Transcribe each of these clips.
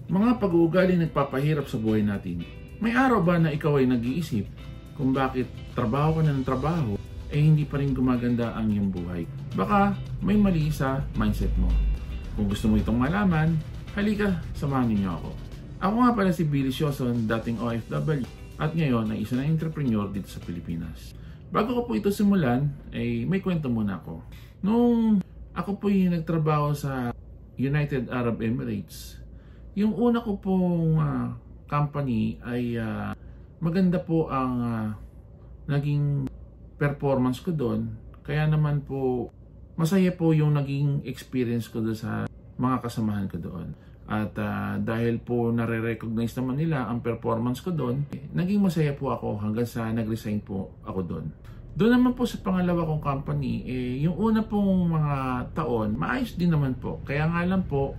Mga pag-uugali nagpapahirap sa buhay natin. May araw ba na ikaw ay nag-iisip kung bakit trabaho ka na ng trabaho hindi pa rin gumaganda ang iyong buhay? Baka may mali sa mindset mo. Kung gusto mo itong malaman, halika, samahan niyo ako. Ako nga pala si Billy Sioson, dating OFW at ngayon ay isa na entrepreneur dito sa Pilipinas. Bago ko po ito simulan, may kwento muna ako. Nung ako po yung nagtrabaho sa United Arab Emirates, yung una ko pong company ay maganda po ang naging performance ko doon. Kaya naman po masaya po yung naging experience ko doon sa mga kasamahan ko doon. At dahil po nare-recognize naman nila ang performance ko doon, naging masaya po ako hanggang sa nag-resign po ako doon. Doon naman po sa pangalawa kong company, yung una pong mga taon, maayos din naman po. Kaya nga lang po,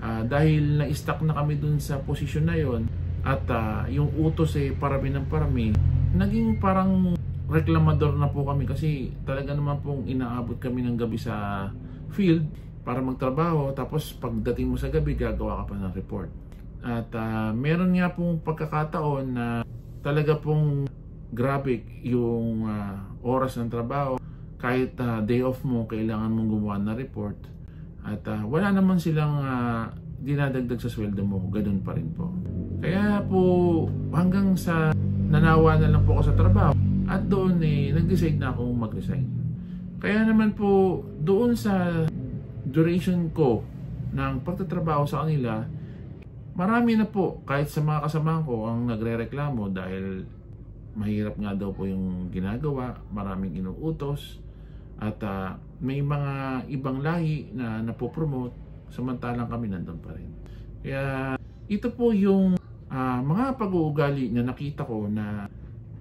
dahil na-stuck na kami dun sa posisyon na yon at yung utos parami ng parami, naging parang reklamador na po kami kasi talaga naman pong inaabot kami ng gabi sa field para magtrabaho, tapos pagdating mo sa gabi gagawa ka pa ng report. At meron nga pong pagkakataon na talaga pong grabe yung oras ng trabaho. Kahit day off mo, kailangan mong gumawa ng report. At wala naman silang dinadagdag sa sweldo mo, ganun pa rin po. Kaya po hanggang sa nanawa na lang po ako sa trabaho at doon nag-decide na akong mag-resign. Kaya naman po doon sa duration ko ng pagtatrabaho sa kanila, marami na po kahit sa mga kasamahan ko ang nagre-reklamo dahil mahirap nga daw po yung ginagawa, maraming inuutos. At may mga ibang lahi na napopromote samantalang kami nandun pa rin. Kaya ito po yung mga pag-uugali na nakita ko na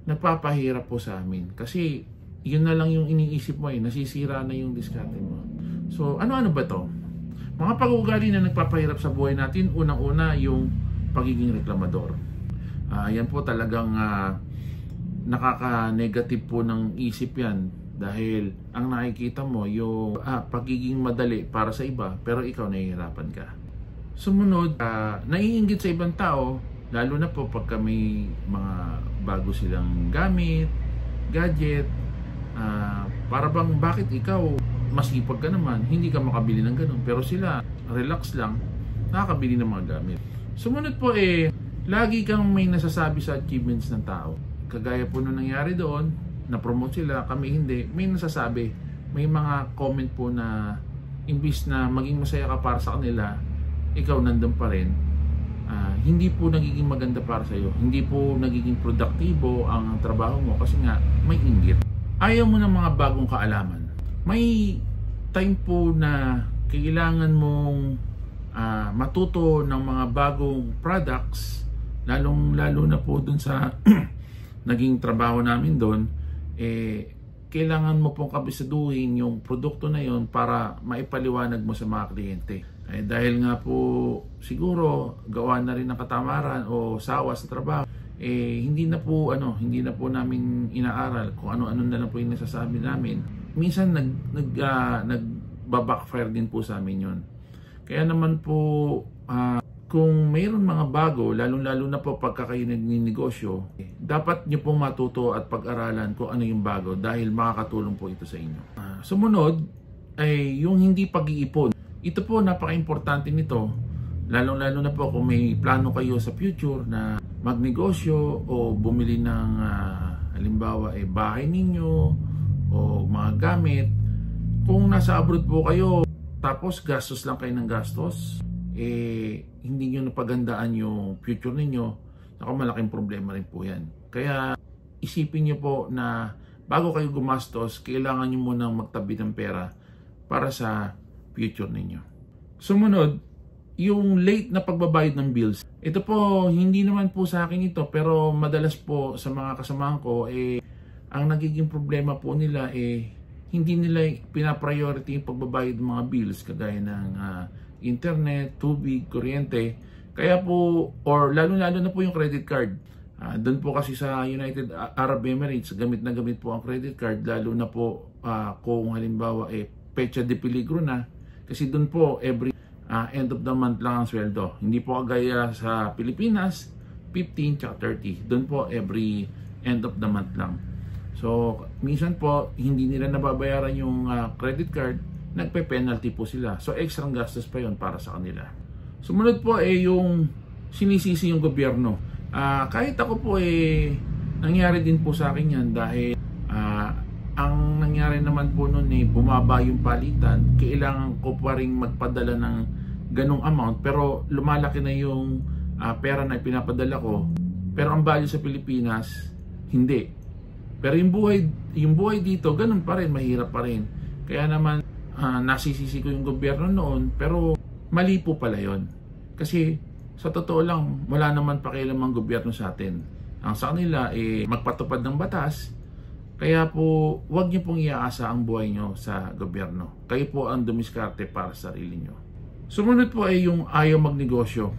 nagpapahirap po sa amin. Kasi yun na lang yung iniisip mo nasisira na yung diskarte mo. So ano-ano ba to? Mga pag-uugali na nagpapahirap sa buhay natin, unang-una yung pagiging reklamador. Yan po talagang nakaka-negative po ng isip yan. Dahil ang nakikita mo yung pagiging madali para sa iba pero ikaw nahihirapan ka. Sumunod, naiinggit sa ibang tao, lalo na po pagka may mga bago silang gamit, gadget, para bang bakit ikaw masipag ka naman, hindi ka makabili ng ganun. Pero sila, relax lang, nakakabili ng mga gamit. Sumunod po lagi kang may nasasabi sa achievements ng tao. Kagaya po nung nangyari doon, na-promote sila, kami hindi, may nasasabi, may mga comment po na imbis na maging masaya ka para sa kanila, ikaw nandun pa rin, hindi po nagiging maganda para sa iyo, hindi po nagiging produktibo ang trabaho mo kasi nga may inggit. Ayaw mo ng mga bagong kaalaman. May time po na kailangan mong matuto ng mga bagong products, lalong-lalo na po dun sa naging trabaho namin doon. Kailangan mo pong kabisaduhin yung produkto na yon para maipaliwanag mo sa mga kliyente. Dahil nga po siguro gawa na rin ng katamaran o sawa sa trabaho, hindi na po namin inaaral kung ano-ano na lang po yung nasasabi namin. Minsan nagbabackfire din po sa amin yon. Kaya naman po kung mayroon mga bago, lalong-lalo na po pagka kayo nagninegosyo, dapat nyo pong matuto at pag-aralan kung ano yung bago dahil makakatulong po ito sa inyo. Sumunod ay yung hindi pag-iipon. Ito po napaka-importante nito, lalong-lalo na po kung may plano kayo sa future na magnegosyo o bumili ng halimbawa bahay ninyo o mga gamit. Kung nasa abroad po kayo, tapos gastos lang kayo ng gastos, hindi nyo napagandaan yung future ninyo, malaking problema rin po yan. Kaya isipin nyo po na bago kayo gumastos, kailangan nyo munang magtabi ng pera para sa future ninyo. Sumunod, yung late na pagbabayad ng bills. Ito po, hindi naman po sa akin ito, pero madalas po sa mga kasamahan ko, ang nagiging problema po nila, hindi nila pinapriority yung pagbabayad ng mga bills, kagaya ng internet, tubig, kuryente. Kaya po, or lalo-lalo na po yung credit card. Doon po kasi sa United Arab Emirates, gamit na gamit po ang credit card, lalo na po kung halimbawa pecha de peligro na. Kasi doon po, every end of the month lang ang sweldo. Hindi po kagaya sa Pilipinas, 15 tsaka 30. Doon po every end of the month lang. So, minsan po, hindi nila nababayaran yung credit card, nagpe-penalty po sila. So, extra gastos pa yon para sa kanila. Sumunod po yung sinisisi yung gobyerno. Kahit ako po nangyari din po sa akin yan dahil ang nangyari naman po noon bumaba yung palitan. Kailangan ko pa rin magpadala ng ganong amount pero lumalaki na yung pera na ipinapadala ko. Pero ang value sa Pilipinas, hindi. Pero yung buhay dito, ganun pa rin, mahirap pa rin. Kaya naman, nasisisi ko yung gobyerno noon, pero mali po pala yun. Kasi sa totoo lang, wala naman pakialamang gobyerno sa atin. Ang sa kanila, magpatupad ng batas, kaya po, huwag niyo pong iaasa ang buhay niyo sa gobyerno. Kayo po ang dumiskarte para sa sarili niyo. Sumunod po yung ayaw magnegosyo.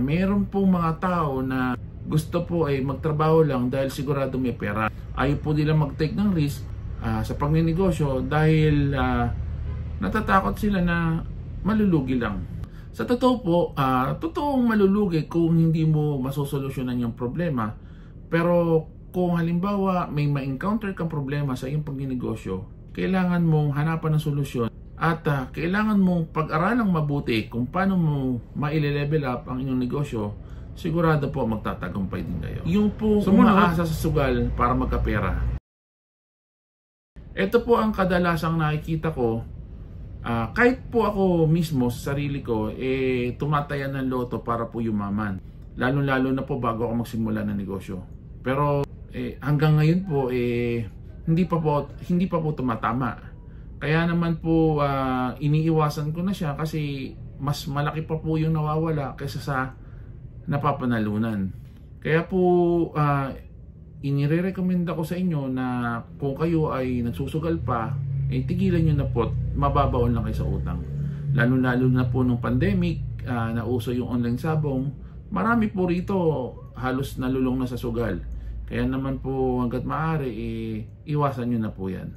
Meron pong mga tao na gusto po magtrabaho lang dahil sigurado may pera. Ayaw po nila mag-take ng risk sa pagninegosyo dahil natatakot sila na malulugi lang. Sa totoo po, totoong malulugi kung hindi mo masosolusyonan yung problema. Pero kung halimbawa may ma-encounter kang problema sa iyong pagninegosyo, kailangan mong hanapan ng solusyon at kailangan mong pag-aralang mabuti kung paano mo ma-level up ang inyong negosyo. Sigurado po magtatagumpay din kayo. Yung po umaasa sa sugal para magkapera. Ito po ang kadalasang nakikita ko. Kahit po ako mismo sa sarili ko, tumatayan ng loto para po yumaman. Lalo-lalo na po bago ako magsimula ng negosyo. Pero hanggang ngayon po, hindi pa po tumatama. Kaya naman po iniiwasan ko na siya kasi mas malaki pa po yung nawawala kaysa sa napapanalunan. Kaya po inirerekomenda ko sa inyo na kung kayo ay nagsusugal pa, tigilan nyo na po, mababaon lang kayo sa utang. Lalo-lalo na po nung pandemic, nauso yung online sabong, marami po rito halos nalulong na sa sugal. Kaya naman po hanggat maaari, iwasan nyo na po yan.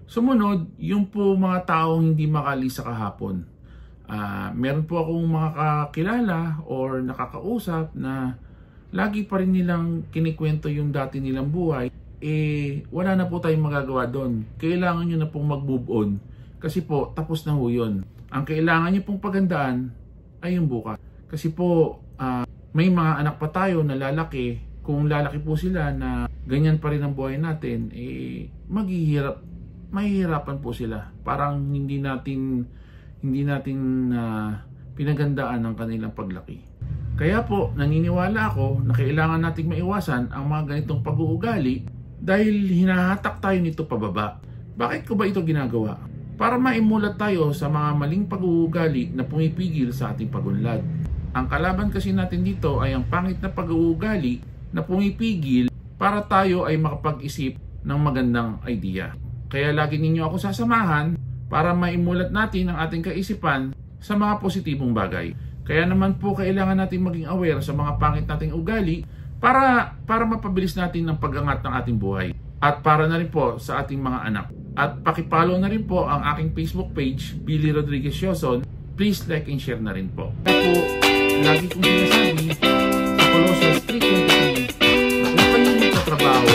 Sumunod, yung po mga taong hindi makalisa kahapon. Meron po akong mga kakilala or nakakausap na lagi pa rin nilang kinikwento yung dati nilang buhay. Wala na po tayong magagawa doon. Kailangan nyo na pong mag-move on. Kasi po, tapos na ho yun. Ang kailangan nyo pong pagandaan ay yung bukas. Kasi po, may mga anak pa tayo na lalaki. Kung lalaki po sila na ganyan pa rin ang buhay natin, mahihirapan po sila. Parang hindi natin pinagandaan ang kanilang paglaki. Kaya po, naniniwala ako na kailangan nating maiwasan ang mga ganitong pag-uugali dahil hinahatak tayo nito pababa. Bakit ko ba ito ginagawa? Para maimulat tayo sa mga maling pag-uugali na pumipigil sa ating pagunlad. Ang kalaban kasi natin dito ay ang pangit na pag-uugali na pumipigil para tayo ay makapag-isip ng magandang idea. Kaya lagi ninyo ako sasamahan para maimulat natin ang ating kaisipan sa mga positibong bagay. Kaya naman po kailangan natin maging aware sa mga pangit nating ugali para mapabilis natin ang pag-angat ng ating buhay. At para na rin po sa ating mga anak. At pakipollow na rin po ang aking Facebook page, Billy Rodriguez Yoson. Please like and share na rin po. Kaya po, lagi kong sinasabi sa Colossians 3:23 na kung kayo nagtatrabaho,